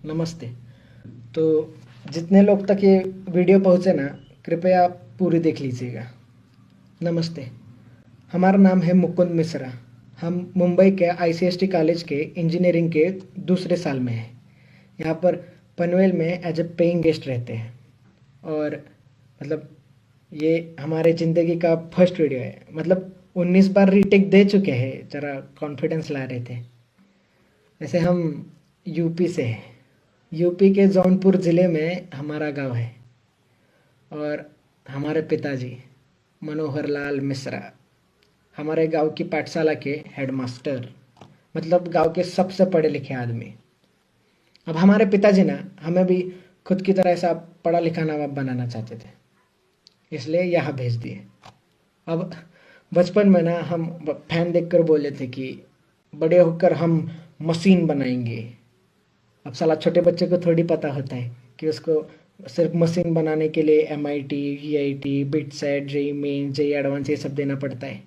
नमस्ते। तो जितने लोग तक ये वीडियो पहुँचे ना, कृपया पूरी देख लीजिएगा। नमस्ते। हमारा नाम है मुकुंद मिश्रा। हम मुंबई के आईसीएसटी कॉलेज के इंजीनियरिंग के दूसरे साल में हैं। यहाँ पर पनवेल में एज ए पेइंग गेस्ट रहते हैं। और मतलब ये हमारे ज़िंदगी का फर्स्ट वीडियो है। मतलब 19 बार रीटेक दे चुके हैं, ज़रा कॉन्फिडेंस ला रहे थे। वैसे हम यूपी से हैं। यूपी के जौनपुर ज़िले में हमारा गांव है। और हमारे पिताजी मनोहर लाल मिश्रा हमारे गांव की पाठशाला के हेडमास्टर, मतलब गांव के सबसे पढ़े लिखे आदमी। अब हमारे पिताजी ना हमें भी खुद की तरह ऐसा पढ़ा लिखा नवाब बनाना चाहते थे, इसलिए यहाँ भेज दिए। अब बचपन में ना हम फैन देखकर बोले थे कि बड़े होकर हम मशीन बनाएंगे। अब साला छोटे बच्चे को थोड़ी पता होता है कि उसको सिर्फ मशीन बनाने के लिए MIT, EIT, BITSAT, JEE Main, JEE advance ये सब देना पड़ता है।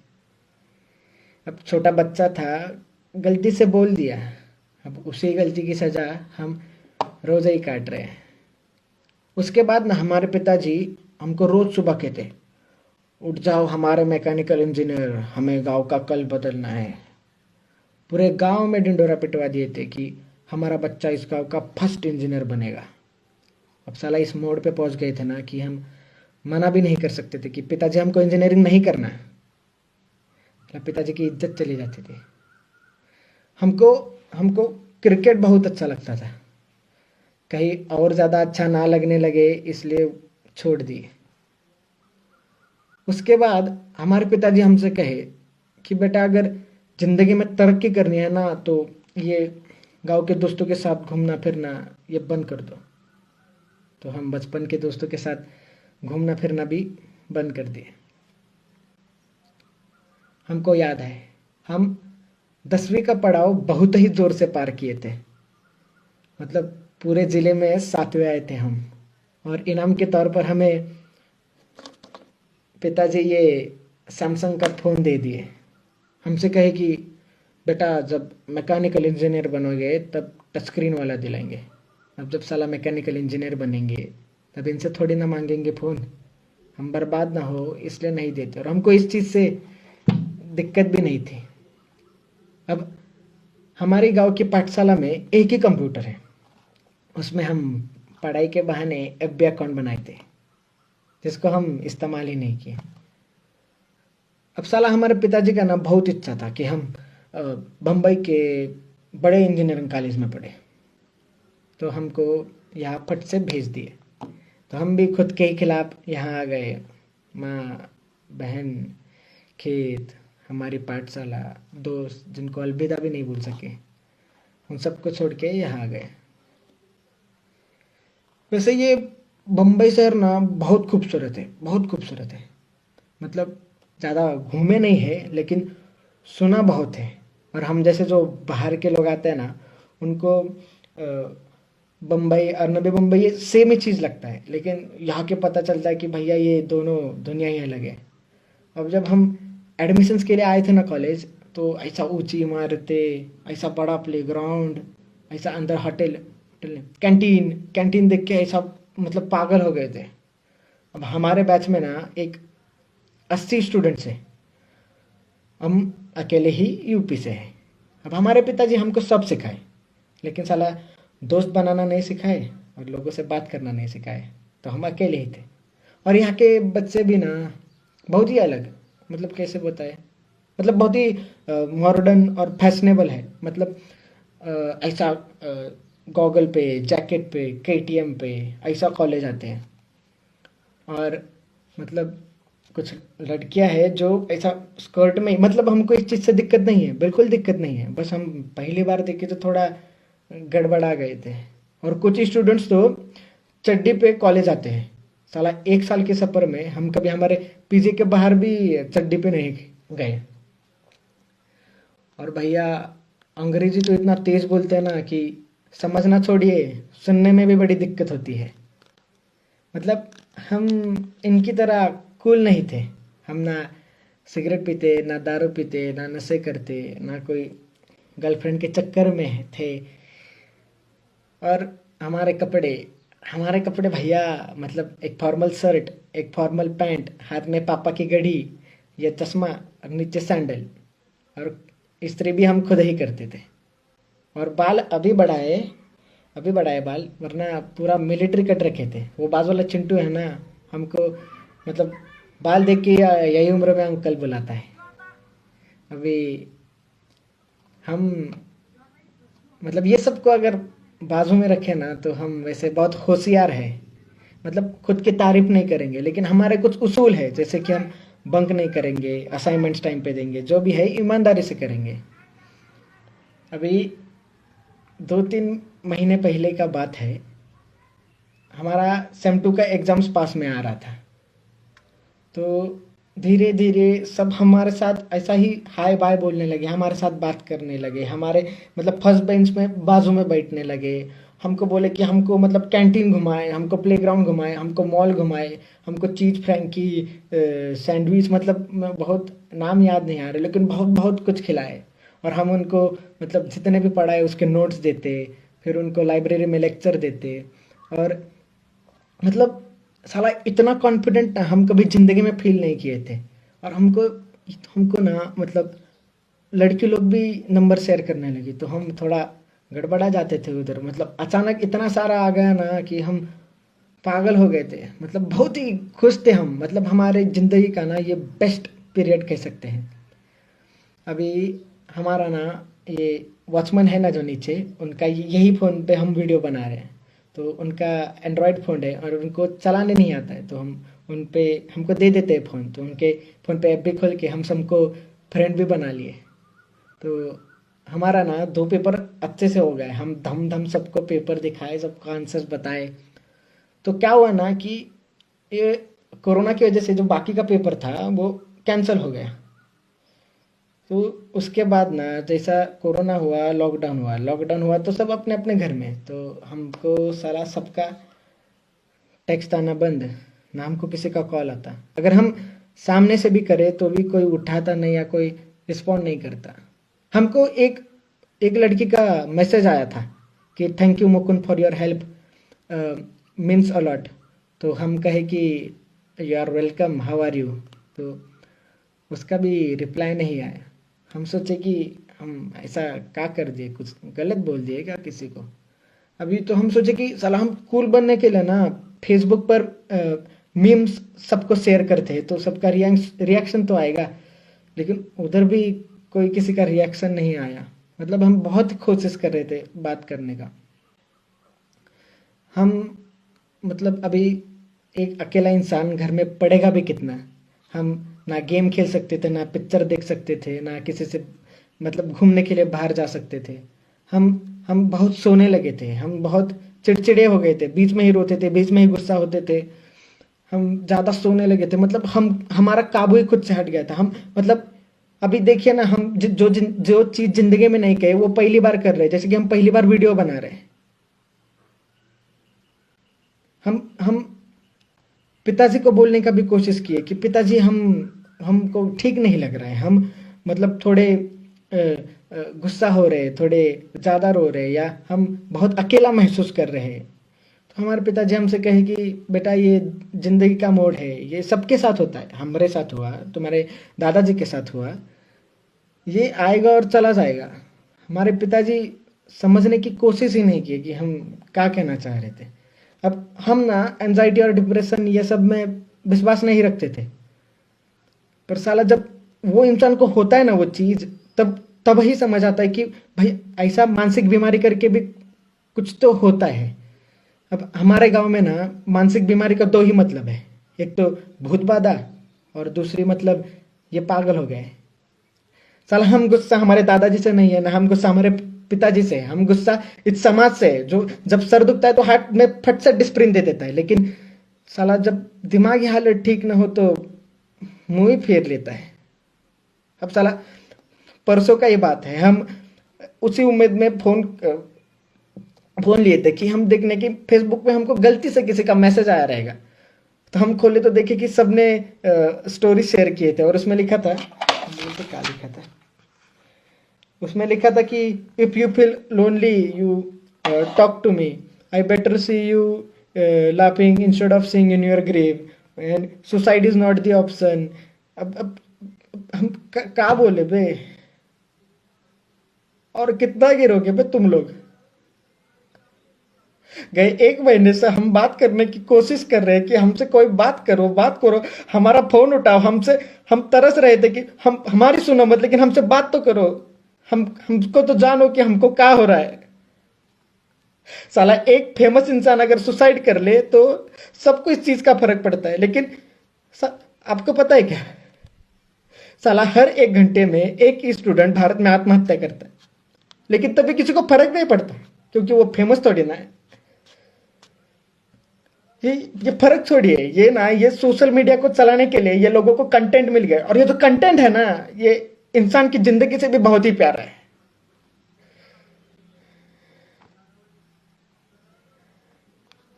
अब छोटा बच्चा था, गलती से बोल दिया। अब उसी गलती की सज़ा हम रोज़ ही काट रहे हैं। उसके बाद ना हमारे पिताजी हमको रोज़ सुबह कहते, उठ जाओ हमारे मैकेनिकल इंजीनियर, हमें गांव का कल बदलना है। पूरे गांव में ढिंडोरा पिटवा दिए थे कि हमारा बच्चा इस गांव का फर्स्ट इंजीनियर बनेगा। अब साला इस मोड़ पे पहुंच गए थे ना कि हम मना भी नहीं कर सकते थे कि पिताजी हमको इंजीनियरिंग नहीं करना। मतलब पिताजी की इज्जत चली जाती थी। हमको हमको क्रिकेट बहुत अच्छा लगता था। कहीं और ज़्यादा अच्छा ना लगने लगे इसलिए छोड़ दिए। उसके बाद हमारे पिताजी हमसे कहे कि बेटा अगर ज़िंदगी में तरक्की करनी है ना तो ये गांव के दोस्तों के साथ घूमना फिरना ये बंद कर दो। तो हम बचपन के दोस्तों के साथ घूमना फिरना भी बंद कर दिए। हमको याद है हम 10वीं का पड़ाव बहुत ही ज़ोर से पार किए थे। मतलब पूरे ज़िले में 7वें आए थे हम। और इनाम के तौर पर हमें पिताजी ये सैमसंग का फ़ोन दे दिए। हमसे कहे कि बेटा जब मैकेनिकल इंजीनियर बनोगे तब टच स्क्रीन वाला दिलाएंगे। अब जब साला मैकेनिकल इंजीनियर बनेंगे तब इनसे थोड़ी ना मांगेंगे फ़ोन, हम बर्बाद ना हो इसलिए नहीं देते। और हमको इस चीज़ से दिक्कत भी नहीं थी। अब हमारी गांव की पाठशाला में एक ही कंप्यूटर है, उसमें हम पढ़ाई के बहाने FB अकाउंट बनाए थे जिसको हम इस्तेमाल ही नहीं किए। अब साला हमारे पिताजी का ना बहुत इच्छा था कि हम बम्बई के बड़े इंजीनियरिंग कॉलेज में पढ़े, तो हमको यहाँ फट से भेज दिए। तो हम भी खुद के ही खिलाफ यहाँ आ गए। माँ, बहन, खेत, हमारी पाठशाला, दोस्त जिनको अलविदा भी नहीं बोल सके, उन सबको छोड़ के यहाँ आ गए। वैसे ये बम्बई शहर ना बहुत खूबसूरत है, बहुत खूबसूरत है। मतलब ज़्यादा घूमे नहीं है लेकिन सुना बहुत है। और हम जैसे जो बाहर के लोग आते हैं ना उनको बम्बई और नवी मुंबई ये सेम ही चीज़ लगता है, लेकिन यहाँ के पता चलता है कि भैया ये दोनों दुनिया ही अलग है। अब जब हम एडमिशन्स के लिए आए थे ना कॉलेज, तो ऐसा ऊंची इमारतें, ऐसा बड़ा प्लेग्राउंड, ऐसा अंदर होटल होटल कैंटीन कैंटीन देख के ऐसा मतलब पागल हो गए थे। अब हमारे बैच में ना एक 80 स्टूडेंट्स हैं, हम अकेले ही यूपी से हैं। अब हमारे पिताजी हमको सब सिखाए, लेकिन साला दोस्त बनाना नहीं सिखाए और लोगों से बात करना नहीं सिखाए, तो हम अकेले ही थे। और यहाँ के बच्चे भी ना बहुत ही अलग, मतलब कैसे बताए, मतलब बहुत ही मॉडर्न और फैशनेबल है। मतलब ऐसा गॉगल पे, जैकेट पे, KTM पे ऐसा कॉलेज आते हैं। और मतलब कुछ लड़कियां हैं जो ऐसा स्कर्ट में, मतलब हमको इस चीज़ से दिक्कत नहीं है, बिल्कुल दिक्कत नहीं है, बस हम पहली बार देखे तो थोड़ा गड़बड़ा गए थे। और कुछ स्टूडेंट्स तो चड्डी पे कॉलेज आते हैं। साला 1 साल के सफ़र में हम कभी हमारे पीजी के बाहर भी चड्डी पे नहीं गए। और भैया अंग्रेजी तो इतना तेज़ बोलते हैं ना कि समझना छोड़िए, सुनने में भी बड़ी दिक्कत होती है। मतलब हम इनकी तरह कूल नहीं थे। हम ना सिगरेट पीते, ना दारू पीते, ना नशे करते, ना कोई गर्लफ्रेंड के चक्कर में थे। और हमारे कपड़े हमारे कपड़े भैया, मतलब एक फॉर्मल शर्ट, एक फॉर्मल पैंट, हाथ में पापा की घड़ी या चश्मा और नीचे सैंडल, और इस्त्री भी हम खुद ही करते थे। और बाल अभी बढ़ाए बाल, वरना पूरा मिलिट्री कट रखे थे। वो बाजू वाला चिंटू है ना, हमको मतलब बाल देख के यही उम्र में अंकल बुलाता है। अभी हम मतलब ये सबको अगर बाजू में रखे ना, तो हम वैसे बहुत होशियार है। मतलब खुद की तारीफ नहीं करेंगे, लेकिन हमारे कुछ उसूल है, जैसे कि हम बंक नहीं करेंगे, असाइनमेंट्स टाइम पे देंगे, जो भी है ईमानदारी से करेंगे। अभी 2-3 महीने पहले का बात है, हमारा सेम 2 का एग्ज़ाम्स पास में आ रहा था। तो धीरे धीरे सब हमारे साथ ऐसा ही हाय बाय बोलने लगे, हमारे साथ बात करने लगे, हमारे मतलब फर्स्ट बेंच में बाजू में बैठने लगे। हमको बोले कि हमको मतलब कैंटीन घुमाए, हमको प्लेग्राउंड घुमाए, हमको मॉल घुमाए, हमको चीज़ फ्रैंकी, सैंडविच, मतलब बहुत नाम याद नहीं आ रहे, लेकिन बहुत बहुत कुछ खिलाए। और हम उनको मतलब जितने भी पढ़ाए उसके नोट्स देते, फिर उनको लाइब्रेरी में लेक्चर देते। और मतलब साला इतना कॉन्फिडेंट हम कभी ज़िंदगी में फील नहीं किए थे। और हमको हमको ना मतलब लड़की लोग भी नंबर शेयर करने लगी, तो हम थोड़ा गड़बड़ा जाते थे उधर। मतलब अचानक इतना सारा आ गया ना कि हम पागल हो गए थे। मतलब बहुत ही खुश थे हम, मतलब हमारे ज़िंदगी का ना ये बेस्ट पीरियड कह सकते हैं। अभी हमारा ना ये वॉचमैन है ना जो नीचे, उनका यही फ़ोन पे हम वीडियो बना रहे हैं। तो उनका एंड्रॉयड फ़ोन है और उनको चलाने नहीं आता है, तो हम उन पे हमको दे देते हैं फ़ोन। तो उनके फ़ोन पे ऐप भी खोल के हम सबको फ्रेंड भी बना लिए। तो हमारा ना 2 पेपर अच्छे से हो गए, हम धम धम सबको पेपर दिखाए, सबको आंसर्स बताए। तो क्या हुआ ना कि ये कोरोना की वजह से जो बाकी का पेपर था वो कैंसिल हो गया। तो उसके बाद ना जैसा कोरोना हुआ, लॉकडाउन हुआ तो सब अपने अपने घर में। तो हमको सारा सबका टेक्स्ट आना बंद, ना हमको किसी का कॉल आता। अगर हम सामने से भी करें तो भी कोई उठाता नहीं या कोई रिस्पॉन्ड नहीं करता। हमको एक एक लड़की का मैसेज आया था कि thank you Mukund for your help, means a lot. तो हम कहे कि you are welcome, how are you. तो उसका भी रिप्लाई नहीं आया। हम सोचे कि हम ऐसा क्या कर दिए, कुछ गलत बोल दिए क्या किसी को। अभी तो हम सोचे कि साला हम कूल बनने के लिए ना फेसबुक पर मीम्स सबको शेयर करते हैं, तो सबका रिएक्शन तो आएगा। लेकिन उधर भी कोई किसी का रिएक्शन नहीं आया। मतलब हम बहुत कोशिश कर रहे थे बात करने का। हम मतलब अभी एक अकेला इंसान घर में पढ़ेगा भी कितना। हम ना गेम खेल सकते थे, ना पिक्चर देख सकते थे, ना किसी से मतलब घूमने के लिए बाहर जा सकते थे। हम बहुत सोने लगे थे, हम बहुत चिड़चिड़े हो गए थे, बीच में ही रोते थे, बीच में ही गुस्सा होते थे। हम ज़्यादा सोने लगे थे, मतलब हम हमारा काबू ही खुद से हट गया था। हम मतलब अभी देखिए ना, हम जो चीज़ ज़िंदगी में नहीं कहे वो पहली बार कर रहे हैं। जैसे कि हम पहली बार वीडियो बना रहे हैं। हम पिताजी को बोलने का भी कोशिश किए कि पिताजी हमको ठीक नहीं लग रहा है। हम मतलब थोड़े गुस्सा हो रहे, थोड़े ज़्यादा रो रहे, या हम बहुत अकेला महसूस कर रहे हैं। तो हमारे पिताजी हमसे कहे कि बेटा ये ज़िंदगी का मोड़ है, ये सबके साथ होता है। हमारे साथ हुआ, तुम्हारे दादाजी के साथ हुआ, ये आएगा और चला जाएगा। हमारे पिताजी समझने की कोशिश ही नहीं की कि हम क्या कहना चाह रहे थे। अब हम ना एंजाइटी और डिप्रेशन ये सब में विश्वास नहीं रखते थे। पर साला जब वो इंसान को होता है ना वो चीज़, तब तब ही समझ आता है कि भाई ऐसा मानसिक बीमारी करके भी कुछ तो होता है। अब हमारे गांव में ना मानसिक बीमारी का 2 ही मतलब है, एक तो भूत बाधा और दूसरी मतलब ये पागल हो गए। साला हम गुस्सा हमारे दादाजी से नहीं है, ना हम गुस्सा हमारे पिताजी से है। हम गुस्सा इस समाज से है, जो जब सर दुखता है तो हाथ में फट से डिस्प्रिन दे देता है, लेकिन साला जब दिमागी हालत ठीक ना हो तो मुंह ही फेर लेता है। अब साला परसों का ये बात है, हम उसी उम्मीद में फोन लिए थे कि हम देखने की फेसबुक पे हमको गलती से किसी का मैसेज आया रहेगा। तो हम खोले तो देखे कि सबने स्टोरी शेयर किए थे, और उसमें लिखा था, तो क्या लिखा था उसमें लिखा था कि if you feel lonely you talk to me, I better see you laughing instead of seeing in your grave. And suicide is not the option. अब हम क्या बोले बे? और कितना गिरोगे बे तुम लोग? गए 1 महीने से हम बात करने की कोशिश कर रहे हैं कि हमसे कोई बात करो, हमारा फोन उठाओ, हम तरस रहे थे कि हमारी सुनो मत, लेकिन हमसे बात तो करो, हमको तो जानो कि हमको क्या हो रहा है। साला एक फेमस इंसान अगर सुसाइड कर ले तो सबको इस चीज का फर्क पड़ता है, लेकिन आपको पता है क्या, साला हर 1 घंटे में एक स्टूडेंट भारत में आत्महत्या करता है, लेकिन तभी किसी को फर्क नहीं पड़ता क्योंकि वो फेमस थोड़ी ना है। ये फर्क छोड़िए, ये सोशल मीडिया को चलाने के लिए ये लोगों को कंटेंट मिल गया, और ये जो कंटेंट है ना, ये इंसान की जिंदगी से भी बहुत ही प्यारा है।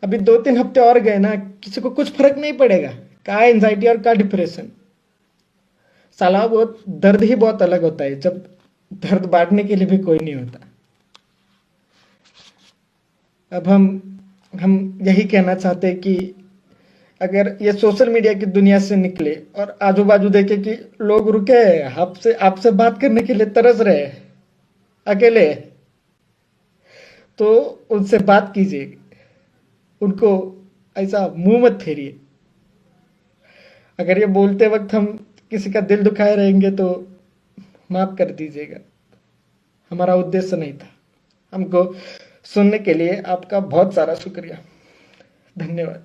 अभी 2-3 हफ्ते और गए ना, किसी को कुछ फर्क नहीं पड़ेगा, का एंजाइटी और का डिप्रेशन। साला वो दर्द ही बहुत अलग होता है जब दर्द बांटने के लिए भी कोई नहीं होता। अब हम यही कहना चाहते हैं कि अगर ये सोशल मीडिया की दुनिया से निकले और आजू बाजू देखे कि लोग रुके आपसे बात करने के लिए तरस रहे अकेले, तो उनसे बात कीजिए, उनको ऐसा मुंह मत फेरिए। अगर ये बोलते वक्त हम किसी का दिल दुखाए रहेंगे तो माफ कर दीजिएगा, हमारा उद्देश्य नहीं था। हमको सुनने के लिए आपका बहुत सारा शुक्रिया, धन्यवाद।